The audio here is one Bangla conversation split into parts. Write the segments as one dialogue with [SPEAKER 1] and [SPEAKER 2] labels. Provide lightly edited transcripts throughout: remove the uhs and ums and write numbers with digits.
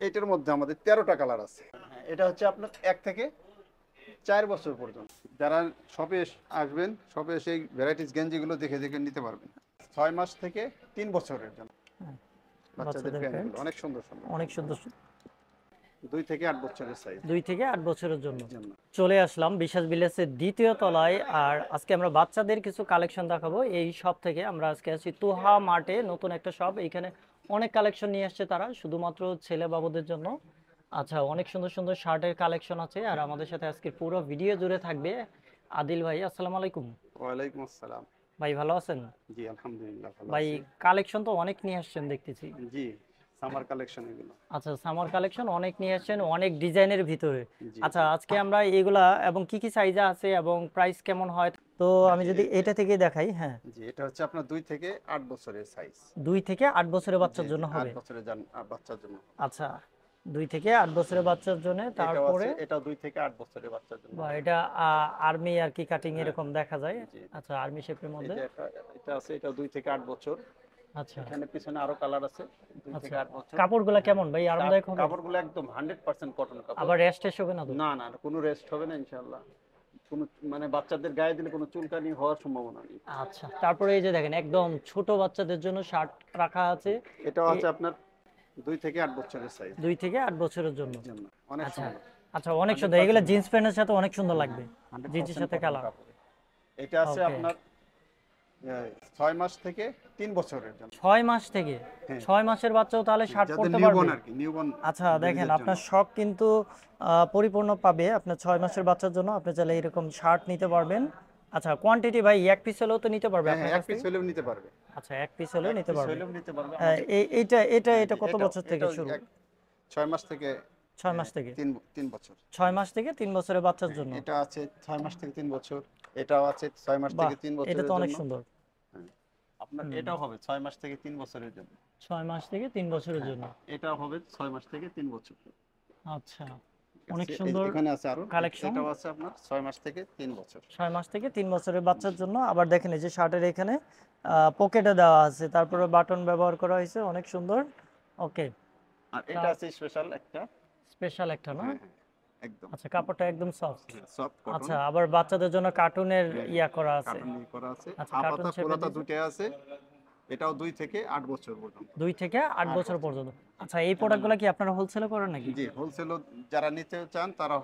[SPEAKER 1] এটার মধ্যে আমাদের 13টা কালার আছে। এটা হচ্ছে আপনার 1 থেকে 4 বছর পর্যন্ত। যারা শপে আসবেন, শপে এসে এই ভ্যারাইটিস গেঞ্জিগুলো দেখে দেখে নিতে পারবেন। 6 মাস থেকে 3 বছরের জন্য বাচ্চাদের
[SPEAKER 2] বাচ্চাদের
[SPEAKER 1] প্যান্টগুলো
[SPEAKER 2] প্যান্ট
[SPEAKER 1] অনেক সুন্দর সুন্দর।
[SPEAKER 2] অনেক সুন্দর
[SPEAKER 1] 2 থেকে 8 বছরের সাইজ
[SPEAKER 2] 2 থেকে 8 বছরের জন্য।
[SPEAKER 1] জন্য।
[SPEAKER 2] চলে আসলাম বিশ্বাস ভিলেজের দ্বিতীয় তলায়, আর আজকে আমরা বাচ্চাদের কিছু কালেকশন দেখাবো এই শপ থেকে। আমরা আজকে আছি তোহা মার্টে, নতুন একটা শপ। এখানে অনেক কালেকশন নিয়ে আসছে তারা শুধুমাত্র ছেলে বাবুদের জন্য। আচ্ছা, অনেক সুন্দর সুন্দর শার্টের কালেকশন আছে। আর আমাদের সাথে আজকে পুরো ভিডিও জুড়ে থাকবে আদিল ভাই। আসসালামু আলাইকুম।
[SPEAKER 1] ওয়ালাইকুম আসসালাম।
[SPEAKER 2] ভাই ভালো আছেন?
[SPEAKER 1] জি আলহামদুলিল্লাহ ভালো
[SPEAKER 2] ভাই
[SPEAKER 1] আছি।
[SPEAKER 2] কালেকশন তো অনেক নিয়ে আসছেন দেখতেছি।
[SPEAKER 1] জি সামার কালেকশন এগুলো।
[SPEAKER 2] আচ্ছা, সামার কালেকশন অনেক নিয়ে আসছেন, অনেক ডিজাইনের ভিতরে।
[SPEAKER 1] জি
[SPEAKER 2] আচ্ছা,
[SPEAKER 1] জি
[SPEAKER 2] আজকে আমরা এগুলা এবং কি কি সাইজে আছে এবং প্রাইস কেমন হয়, তো আমি যদি এটা থেকে দেখাই। হ্যাঁ,
[SPEAKER 1] জি এটা হচ্ছে আপনার 2 থেকে 8 বছরের সাইজ।
[SPEAKER 2] 2 থেকে 8 বছরের
[SPEAKER 1] জি
[SPEAKER 2] বাচ্চার
[SPEAKER 1] জি
[SPEAKER 2] জন্য
[SPEAKER 1] 8
[SPEAKER 2] হবে।
[SPEAKER 1] বছরের বাচ্চার জন্য।
[SPEAKER 2] আচ্ছা, 2 থেকে 8 বছরের বাচ্চার জন্য।
[SPEAKER 1] এটাও
[SPEAKER 2] তারপরে
[SPEAKER 1] আছে, এটাও 2 থেকে 8 বছরের বাচ্চার জন্য।
[SPEAKER 2] বা এটা আর্মি আর কি কাটিং
[SPEAKER 1] হ্যাঁ
[SPEAKER 2] এরকম দেখা যায়।
[SPEAKER 1] জি
[SPEAKER 2] আচ্ছা, আর্মি শেপের
[SPEAKER 1] এই
[SPEAKER 2] মধ্যে।
[SPEAKER 1] যে এটা আছে, এটা 2 থেকে 8 বছর।
[SPEAKER 2] আচ্ছা
[SPEAKER 1] এখানে পিছনে আরো কালার আছে 2
[SPEAKER 2] আচ্ছা,
[SPEAKER 1] থেকে 8 বছর।
[SPEAKER 2] কাপড়গুলা কেমন ভাই, আরামদায়ক হবে?
[SPEAKER 1] কাপড়গুলো একদম 100% কটন কাপড়।
[SPEAKER 2] আবার রেস্ট হবে না তো?
[SPEAKER 1] না না কোনো রেস্ট হবে না ইনশাআল্লাহ। কোনো মানে বাচ্চাদের গায়ে দিলে কোনো চুলকানি হওয়ার সম্ভাবনা নেই।
[SPEAKER 2] আচ্ছা, তারপরে এই যে দেখেন একদম ছোট বাচ্চাদের জন্য শার্ট রাখা আছে।
[SPEAKER 1] এটাও আছে আপনার 2 থেকে 8 বছরের সাইজ
[SPEAKER 2] 2 থেকে 8 বছরের জন্য।
[SPEAKER 1] জন্য। অনেক
[SPEAKER 2] আচ্ছা
[SPEAKER 1] সুন্দর।
[SPEAKER 2] আচ্ছা, অনেক সুন্দর। এগুলো
[SPEAKER 1] 100%
[SPEAKER 2] জিন্স প্যান্টের সাথে অনেক সুন্দর লাগবে, জিন্সের
[SPEAKER 1] 100%
[SPEAKER 2] সাথে
[SPEAKER 1] কটন
[SPEAKER 2] কালার।
[SPEAKER 1] কাপড়। এটা আছে
[SPEAKER 2] ওকে,
[SPEAKER 1] আপনার 6 মাস থেকে 3 বছরের জন্য।
[SPEAKER 2] 6 মাস থেকে
[SPEAKER 1] হ্যাঁ
[SPEAKER 2] 6 মাসের বাচ্চাও তাহলে শার্ট
[SPEAKER 1] যাদের
[SPEAKER 2] পরতে
[SPEAKER 1] নিউবর্ন
[SPEAKER 2] পারবে?
[SPEAKER 1] আর কি, নিউবর্ন
[SPEAKER 2] আচ্ছা দেখেন,
[SPEAKER 1] বেবিদের জন্য।
[SPEAKER 2] আপনার শখ কিন্তু পরিপূর্ণ পাবে। আপনার 6 মাসের বাচ্চার জন্য আপনি চাইলে এরকম শার্ট নিতে পারবেন। আচ্ছা, কোয়ান্টিটি ভাই এক পিস হলেও তো নিতে পারবে
[SPEAKER 1] হ্যাঁ হ্যাঁ
[SPEAKER 2] আপনার
[SPEAKER 1] এক
[SPEAKER 2] কাছ
[SPEAKER 1] পিস
[SPEAKER 2] থেকে?
[SPEAKER 1] হলেও নিতে পারবে।
[SPEAKER 2] আচ্ছা, এক পিস হলেও
[SPEAKER 1] এক
[SPEAKER 2] নিতে
[SPEAKER 1] পিস
[SPEAKER 2] পারবে।
[SPEAKER 1] হলেও নিতে পারবে আমাদের।
[SPEAKER 2] এইটা এটা
[SPEAKER 1] হ্যাঁ
[SPEAKER 2] এটা কত বছর থেকে
[SPEAKER 1] এটাও
[SPEAKER 2] শুরু?
[SPEAKER 1] 6 মাস থেকে
[SPEAKER 2] 6 মাস থেকে?
[SPEAKER 1] 3 বছর।
[SPEAKER 2] 6 মাস থেকে 3 বছরের বাচ্চার জন্য।
[SPEAKER 1] এটা আছে 6 মাস থেকে 3 বছর। এটাও আছে 6 মাস
[SPEAKER 2] বাহ,
[SPEAKER 1] থেকে 3
[SPEAKER 2] এটা তো
[SPEAKER 1] বছরের
[SPEAKER 2] অনেক
[SPEAKER 1] জন্য।
[SPEAKER 2] সুন্দর।
[SPEAKER 1] হ্যাঁ আপনার এটাও হবে 6 মাস থেকে 3 বছরের জন্য।
[SPEAKER 2] 6 মাস থেকে 3 বছরের জন্য।
[SPEAKER 1] এটাও হবে 6 মাস থেকে 3 বছর।
[SPEAKER 2] আচ্ছা, অনেক
[SPEAKER 1] এই
[SPEAKER 2] সুন্দর
[SPEAKER 1] এখানে আছে আরো,
[SPEAKER 2] কালেকশন।
[SPEAKER 1] এটাও আছে আপনার 6 মাস থেকে 3 বছর।
[SPEAKER 2] 6 মাস থেকে 3 বছরের বাচ্চার জন্য। আবার দেখেন এই যে শার্টের এখানে পকেটে দেওয়া আছে, তারপরে বাটন ব্যবহার করা হয়েছে, অনেক সুন্দর। ওকে,
[SPEAKER 1] আর এটা আছে স্পেশাল একটা।
[SPEAKER 2] স্পেশাল একটা না?
[SPEAKER 1] হ্যাঁ হ্যাঁ একদম
[SPEAKER 2] আচ্ছা, কাপড়টা একদম সফট।
[SPEAKER 1] Soft cotton.
[SPEAKER 2] আচ্ছা, আবার বাচ্চাদের জন্য কার্টুনের ইয়া করা আছে।
[SPEAKER 1] কার্টন করা আছে।
[SPEAKER 2] আচ্ছা,
[SPEAKER 1] হাফ
[SPEAKER 2] কার্টুন
[SPEAKER 1] হাতা ফুল
[SPEAKER 2] শেপে
[SPEAKER 1] হাতা দুটোই আছে। এটাও 2 থেকে 8 বছর পর্যন্ত।
[SPEAKER 2] 2 থেকে 8
[SPEAKER 1] 8
[SPEAKER 2] বছর
[SPEAKER 1] বছর।
[SPEAKER 2] পর্যন্ত। আচ্ছা, এই প্রোডাক্টগুলো কি আপনারা হোলসেলে করেন নাকি?
[SPEAKER 1] জি হোলসেলও যারা নিতে চান তারা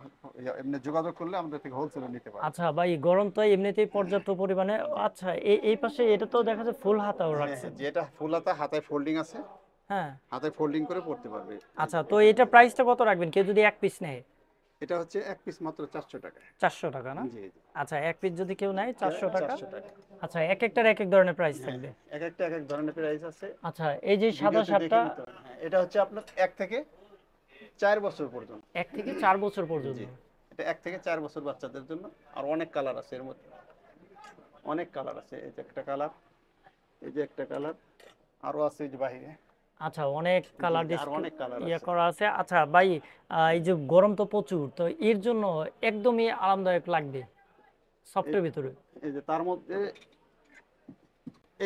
[SPEAKER 1] এমনি যোগাযোগ করলে আমাদের থেকে হোলসেলে নিতে পারবে।
[SPEAKER 2] আচ্ছা ভাই, গরম তো এমনিতেই পর্যাপ্ত পরিমাণে। আচ্ছা, এই পাশে এটা তো দেখা যায় ফুল হাতাও
[SPEAKER 1] হ্যাঁ
[SPEAKER 2] রাখছেন।
[SPEAKER 1] যেটা ফুল হাতা, হাতায় ফোল্ডিং আছে।
[SPEAKER 2] হ্যাঁ,
[SPEAKER 1] হাতায় ফোল্ডিং করে পড়তে পারবে।
[SPEAKER 2] আচ্ছা, তো এটা প্রাইসটা কত রাখবেন কেউ যদি এক পিস নেয়?
[SPEAKER 1] এটা হচ্ছে এক পিস মাত্র 400 টাকা।
[SPEAKER 2] 400 টাকা না?
[SPEAKER 1] জি জি
[SPEAKER 2] আচ্ছা, এক পিস যদি কেউ নেয় 400 টাকা।
[SPEAKER 1] 400 টাকা।
[SPEAKER 2] আচ্ছা, এক একটার এক এক ধরনের প্রাইস থাকবে।
[SPEAKER 1] এক একটা এক এক ধরনের প্রাইস আছে।
[SPEAKER 2] আচ্ছা, এই যে সাদা
[SPEAKER 1] ভিডিওতে দেখে
[SPEAKER 2] শার্টটা
[SPEAKER 1] নিতে হবে। হ্যাঁ এটা হচ্ছে আপনার 1 থেকে 4 বছর পর্যন্ত।
[SPEAKER 2] 1 থেকে 4 বছর পর্যন্ত।
[SPEAKER 1] জি এটা 1 থেকে 4 বছর বাচ্চাদের জন্য। আর অনেক কালার আছে এর মধ্যে, অনেক কালার আছে। এই যে একটা কালার, এই যে একটা কালার, আরো আছে এই যে বাইরে।
[SPEAKER 2] আচ্ছা, অনেক কালার
[SPEAKER 1] আর অনেক কালার
[SPEAKER 2] ইয়ে
[SPEAKER 1] আছে।
[SPEAKER 2] করা আছে। আচ্ছা ভাই, এই যে গরম তো প্রচুর, তো এর জন্য একদমই আরামদায়ক লাগবে সফটের ভিতরে।
[SPEAKER 1] এই যে তার মধ্যে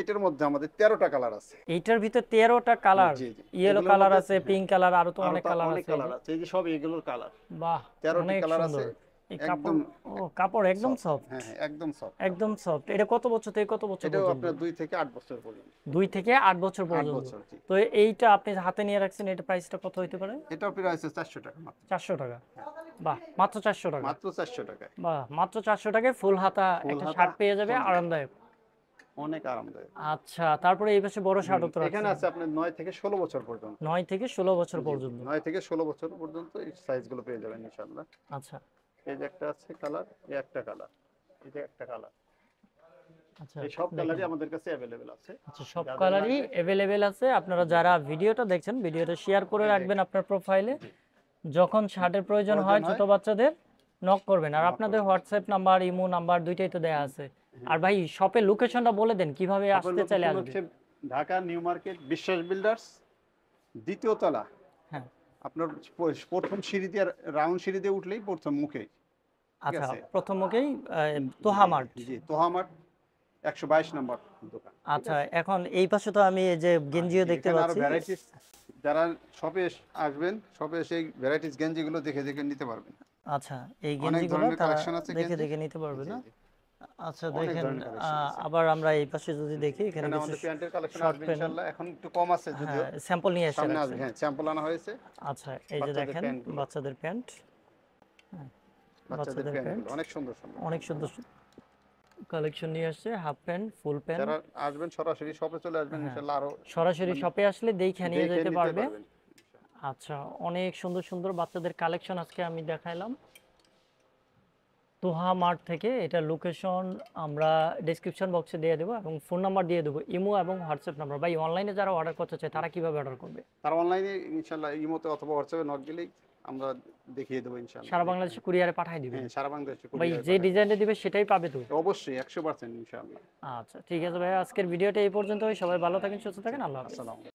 [SPEAKER 1] এটার মধ্যে আমাদের 13টা কালার আছে।
[SPEAKER 2] এইটার ভিতরে 13টা কালার।
[SPEAKER 1] জি জি
[SPEAKER 2] ইয়েলো
[SPEAKER 1] এগুলোর
[SPEAKER 2] কালার
[SPEAKER 1] মধ্যে
[SPEAKER 2] আছে, পিঙ্ক কালার, আরো তো অনেক কালার
[SPEAKER 1] অনেক
[SPEAKER 2] আছে।
[SPEAKER 1] কালার আছে। এই যে সব এগুলোর কালার।
[SPEAKER 2] বাহ,
[SPEAKER 1] 13টি
[SPEAKER 2] অনেক
[SPEAKER 1] কালার আছে।
[SPEAKER 2] সুন্দর। এই
[SPEAKER 1] একদম
[SPEAKER 2] কাপড়, ও কাপড় একদম
[SPEAKER 1] সফট।
[SPEAKER 2] সফট।
[SPEAKER 1] হ্যাঁ হ্যাঁ একদম সফট।
[SPEAKER 2] একদম সফট। এটা কত বছর থেকে কত বছর
[SPEAKER 1] এটাও
[SPEAKER 2] পর্যন্ত?
[SPEAKER 1] আপনার 2 থেকে 8 বছর পর্যন্ত।
[SPEAKER 2] 2 থেকে 8 বছর
[SPEAKER 1] 8
[SPEAKER 2] পর্যন্ত।
[SPEAKER 1] বছর জি।
[SPEAKER 2] তো এইটা আপনি হাতে নিয়ে রাখছেন, এটা প্রাইসটা কত হইতে পারে?
[SPEAKER 1] এটাও প্রাইস 400 টাকা মাত্র।
[SPEAKER 2] 400 টাকা। বাহ, মাত্র 400 টাকা।
[SPEAKER 1] মাত্র 400 টাকায়।
[SPEAKER 2] বাহ, মাত্র 400 টাকায় ফুল হাতা
[SPEAKER 1] ফুল
[SPEAKER 2] একটা
[SPEAKER 1] হাতা
[SPEAKER 2] শার্ট পেয়ে যাবে,
[SPEAKER 1] ফুল,
[SPEAKER 2] আরামদায়ক।
[SPEAKER 1] অনেক আরামদায়ক।
[SPEAKER 2] আচ্ছা, তারপরে এই পাশে বড় শার্টও তো
[SPEAKER 1] এখানে
[SPEAKER 2] রাখছেন।
[SPEAKER 1] আছে আপনার 9 থেকে 16 বছর পর্যন্ত।
[SPEAKER 2] 9 থেকে 16 বছর পর্যন্ত।
[SPEAKER 1] 9 থেকে 16 বছর পর্যন্ত এই সাইজগুলো পেয়ে যাবেন ইনশাআল্লাহ।
[SPEAKER 2] আচ্ছা
[SPEAKER 1] এই যে একটা আছে কালার, এই একটা কালার, এই যে একটা কালার।
[SPEAKER 2] আচ্ছা,
[SPEAKER 1] এই সব
[SPEAKER 2] দেখেন।
[SPEAKER 1] কালারই আমাদের কাছে अवेलेबल আছে।
[SPEAKER 2] আচ্ছা, সব
[SPEAKER 1] যাদের
[SPEAKER 2] কালারই
[SPEAKER 1] লাগবে
[SPEAKER 2] অ্যাভেলেবেল আছে। আপনারা যারা ভিডিওটা দেখছেন, ভিডিওটা শেয়ার করে রাখবেন আপনার প্রোফাইলে। যখন শার্টের প্রয়োজন হয় ছোট বাচ্চাদের নক করবেন। আর আপনাদের হোয়াটসঅ্যাপ নাম্বার, ইমো নাম্বার দুইটাই তো দেয়া আছে। আর ভাই শপের লোকেশনটা বলে দেন, কিভাবে আসতে চাইলে
[SPEAKER 1] লোকেশন
[SPEAKER 2] আসবে?
[SPEAKER 1] হচ্ছে ঢাকা নিউ মার্কেট বিশ্বাস বিল্ডার্স, দ্বিতীয় তলা।
[SPEAKER 2] হ্যাঁ,
[SPEAKER 1] আপনার প্রথম সিঁড়ি দিয়ে, রাউন্ড সিঁড়ি দিয়ে উঠলেই প্রথম মুখে। ঠিক
[SPEAKER 2] আচ্ছা,
[SPEAKER 1] আছে
[SPEAKER 2] প্রথম মুখেই তোহা মার্ট।
[SPEAKER 1] জি তোহা মার্ট 122 নম্বর দোকান। ঠিক
[SPEAKER 2] আচ্ছা,
[SPEAKER 1] আছে?
[SPEAKER 2] এখন এই পাশে তো আমি এই যে গেঞ্জিও দেখতে
[SPEAKER 1] এখানে আরো
[SPEAKER 2] পাচ্ছি।
[SPEAKER 1] ভ্যারাইটিস যারা শপে আসবেন, শপে এসে এই ভ্যারাইটিস গেঞ্জিগুলো দেখে দেখে নিতে পারবেন।
[SPEAKER 2] আচ্ছা, এই
[SPEAKER 1] অনেক
[SPEAKER 2] গেঞ্জিগুলো
[SPEAKER 1] ধরনের
[SPEAKER 2] তারা
[SPEAKER 1] কালেকশন আছে
[SPEAKER 2] দেখে
[SPEAKER 1] গেঞ্জি।
[SPEAKER 2] দেখে নিতে পারবে
[SPEAKER 1] জি
[SPEAKER 2] না?
[SPEAKER 1] জি,
[SPEAKER 2] আচ্ছা
[SPEAKER 1] অনেক
[SPEAKER 2] দেখেন,
[SPEAKER 1] ধরনের কালেকশন আছে।
[SPEAKER 2] আবার আমরা এই পাশে যদি দেখি এখানে
[SPEAKER 1] এখানে
[SPEAKER 2] কিছু
[SPEAKER 1] আমাদের প্যান্টের কালেকশন
[SPEAKER 2] শর্ট
[SPEAKER 1] আসবে
[SPEAKER 2] প্যান্ট,
[SPEAKER 1] ইনশাআল্লাহ। এখন একটু কম আছে যদিও,
[SPEAKER 2] হ্যাঁ, স্যাম্পল নিয়ে এসে
[SPEAKER 1] সামনে আসবে।
[SPEAKER 2] রাখছেন।
[SPEAKER 1] হ্যাঁ, স্যাম্পল আনা হয়েছে।
[SPEAKER 2] আচ্ছা, এই যে
[SPEAKER 1] বাচ্চাদের
[SPEAKER 2] দেখেন
[SPEAKER 1] প্যান্টগুলো,
[SPEAKER 2] বাচ্চাদের প্যান্ট, হ্যাঁ,
[SPEAKER 1] বাচ্চাদের
[SPEAKER 2] বাচ্চাদের প্যান্ট
[SPEAKER 1] প্যান্টগুলো অনেক সুন্দর সুন্দর।
[SPEAKER 2] অনেক সুন্দর কালেকশন নিয়ে আসছে, হাফ প্যান্ট, ফুল প্যান্ট।
[SPEAKER 1] যারা আসবেন সরাসরি শপে চলে আসবেন,
[SPEAKER 2] হ্যাঁ,
[SPEAKER 1] ইনশাআল্লাহ আরো
[SPEAKER 2] সরাসরি
[SPEAKER 1] মানে
[SPEAKER 2] শপে আসলে দেখে নিয়ে
[SPEAKER 1] দেখে
[SPEAKER 2] যেতে
[SPEAKER 1] নিতে
[SPEAKER 2] পারবে।
[SPEAKER 1] পারবেন।
[SPEAKER 2] আচ্ছা, অনেক সুন্দর সুন্দর বাচ্চাদের কালেকশন আজকে আমি দেখাইলাম তোহা মার্ট থেকে। এটা লোকেশন আমরা ডেসক্রিপশন বক্সে দিয়ে দেবো এবং ফোন নাম্বার দিয়ে দেবো, ইমো এবং হোয়াটসঅ্যাপ নাম্বার। ভাই, অনলাইনে যারা অর্ডার করতে চায় তারা কিভাবে অর্ডার করবে?
[SPEAKER 1] তারা অনলাইনে ইনশাআল্লাহ ইমোতে অথবা হোয়াটসঅ্যাপে নক দিলেই আমরা দেখিয়ে দেবো ইনশাআল্লাহ।
[SPEAKER 2] সারা বাংলাদেশে কুরিয়ারে পাঠিয়ে দিবেন?
[SPEAKER 1] হ্যাঁ, সারা বাংলাদেশে
[SPEAKER 2] ভাই,
[SPEAKER 1] কুরিয়ার
[SPEAKER 2] যে ডিজাইনটা দিবে সেটাই পাবে তো?
[SPEAKER 1] অবশ্যই 100% ইনশাআল্লাহ।
[SPEAKER 2] আচ্ছা, ঠিক আছে ভাই, আজকের ভিডিওটা এই পর্যন্তই। সবাই ভালো থাকেন, সুস্থ থাকেন, আল্লাহ হাফেজ।
[SPEAKER 1] আসসালামু আলাইকুম।